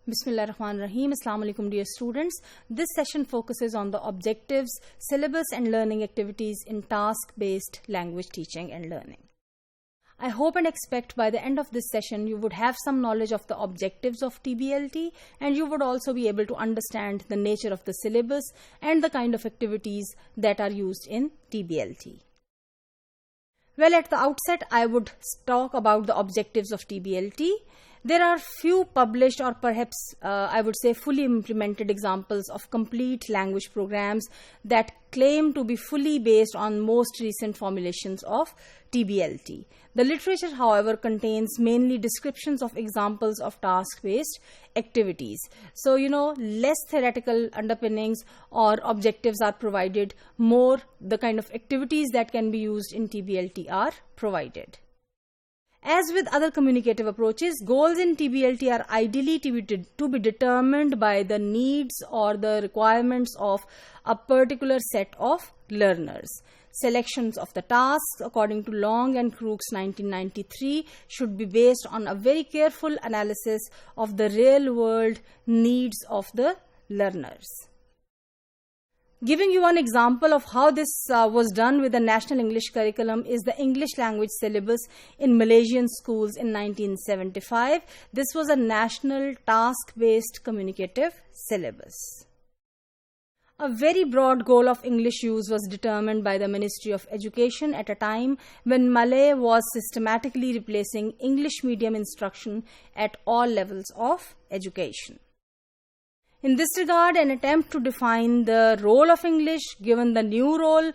Bismillahirrahmanirrahim. Assalamu alaikum dear students. This session focuses on the objectives, syllabus and learning activities in task-based language teaching and learning. I hope and expect by the end of this session you would have some knowledge of the objectives of TBLT and you would also be able to understand the nature of the syllabus and the kind of activities that are used in TBLT. Well, at the outset, I would talk about the objectives of TBLT. There are few published or perhaps I would say fully implemented examples of complete language programs that claim to be fully based on most recent formulations of TBLT. The literature, however, contains mainly descriptions of examples of task-based activities. So, less theoretical underpinnings or objectives are provided, more the kind of activities that can be used in TBLT are provided. As with other communicative approaches, goals in TBLT are ideally to be determined by the needs or the requirements of a particular set of learners. Selections of the tasks according to Long and Crookes 1993 should be based on a very careful analysis of the real-world needs of the learners. Giving you one example of how this was done with the National English Curriculum is the English language syllabus in Malaysian schools in 1975. This was a national task-based communicative syllabus. A very broad goal of English use was determined by the Ministry of Education at a time when Malay was systematically replacing English medium instruction at all levels of education. In this regard, an attempt to define the role of English, given the new role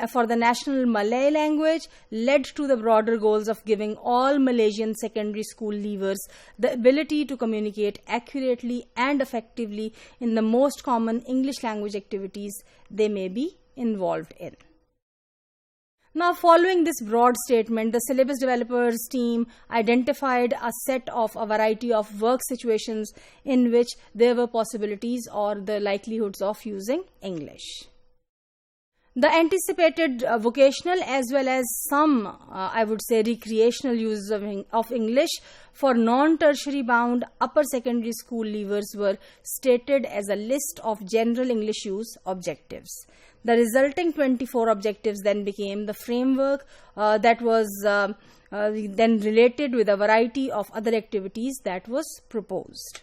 for the national Malay language, led to the broader goals of giving all Malaysian secondary school leavers the ability to communicate accurately and effectively in the most common English language activities they may be involved in. Now, following this broad statement, the syllabus developers team identified a variety of work situations in which there were possibilities or the likelihoods of using English. The anticipated vocational as well as some, I would say, recreational uses of English for non-tertiary bound upper secondary school leavers were stated as a list of general English use objectives. The resulting 24 objectives then became the framework that was then related with a variety of other activities that was proposed.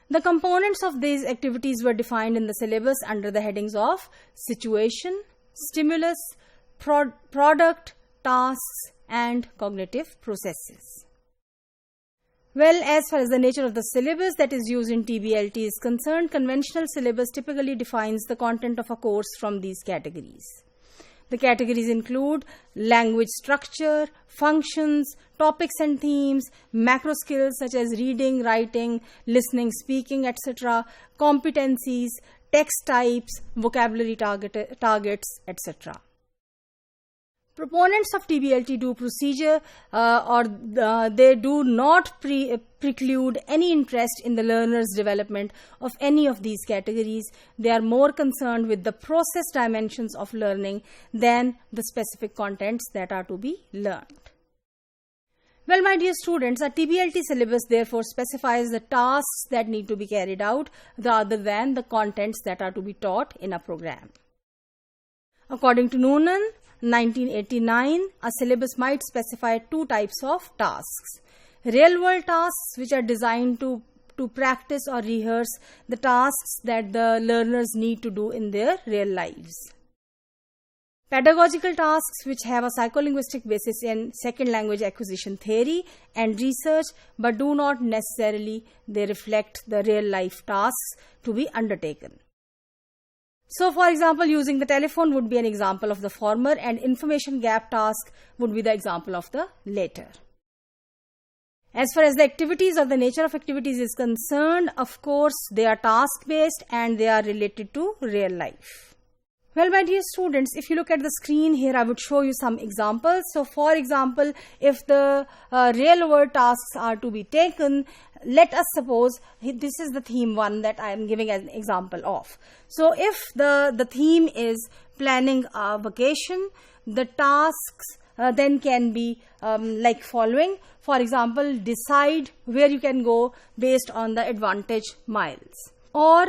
The components of these activities were defined in the syllabus under the headings of situation, stimulus, product, tasks, and cognitive processes. Well, as far as the nature of the syllabus that is used in TBLT is concerned, conventional syllabus typically defines the content of a course from these categories. The categories include language structure, functions, topics and themes, macro skills such as reading, writing, listening, speaking, etc., competencies, text types, vocabulary targets, etc. Proponents of TBLT do procedure they do not preclude any interest in the learner's development of any of these categories. They are more concerned with the process dimensions of learning than the specific contents that are to be learned. Well, my dear students, a TBLT syllabus therefore specifies the tasks that need to be carried out rather than the contents that are to be taught in a program. According to Noonan, 1989, a syllabus might specify two types of tasks. Real-world tasks, which are designed to practice or rehearse the tasks that the learners need to do in their real lives. Pedagogical tasks, which have a psycholinguistic basis in second language acquisition theory and research, but do not necessarily reflect the real-life tasks to be undertaken. So, for example, using the telephone would be an example of the former and information gap task would be the example of the later. As far as the activities or the nature of activities is concerned, of course, they are task-based and they are related to real life. Well, my dear students, if you look at the screen here, I would show you some examples. So, for example, if the real-world tasks are to be taken, let us suppose this is the theme one that I am giving as an example of. So, if the theme is planning a vacation, the tasks then can be like following. For example, decide where you can go based on the advantage miles, or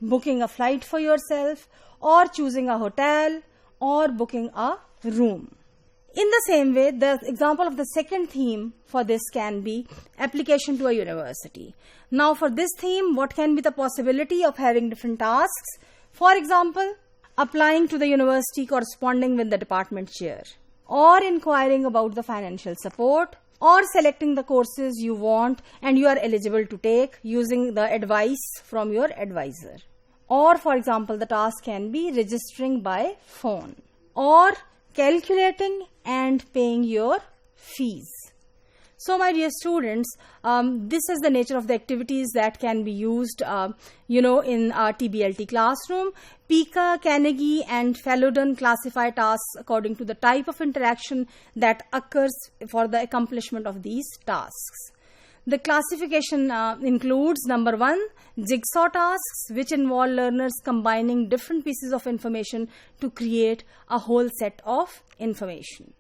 booking a flight for yourself, or choosing a hotel, or booking a room. In the same way, the example of the second theme for this can be application to a university. Now for this theme, what can be the possibility of having different tasks? For example, applying to the university corresponding with the department chair, or inquiring about the financial support, or selecting the courses you want and you are eligible to take using the advice from your advisor. Or for example, the task can be registering by phone, or calculating and paying your fees. So my dear students, this is the nature of the activities that can be used in our TBLT classroom. Pika, Carnegie and Falloden classify tasks according to the type of interaction that occurs for the accomplishment of these tasks. The classification includes number 1, jigsaw tasks, which involve learners combining different pieces of information to create a whole set of information.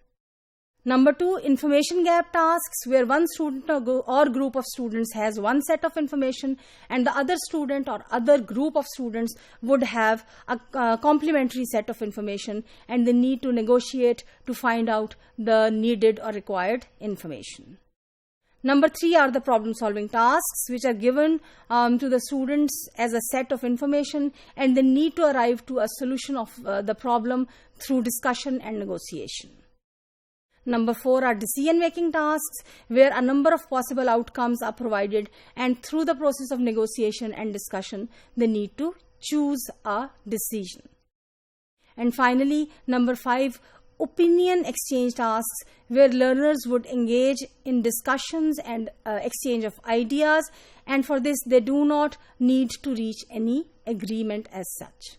Number 2, information gap tasks, where one student or group of students has one set of information and the other student or other group of students would have a complementary set of information, and they need to negotiate to find out the needed or required information. Number 3 are the problem-solving tasks, which are given to the students as a set of information, and they need to arrive to a solution of the problem through discussion and negotiation. Number 4 are decision-making tasks, where a number of possible outcomes are provided, and through the process of negotiation and discussion, they need to choose a decision. And finally, number 5, opinion exchange tasks, where learners would engage in discussions and exchange of ideas, and for this they do not need to reach any agreement as such.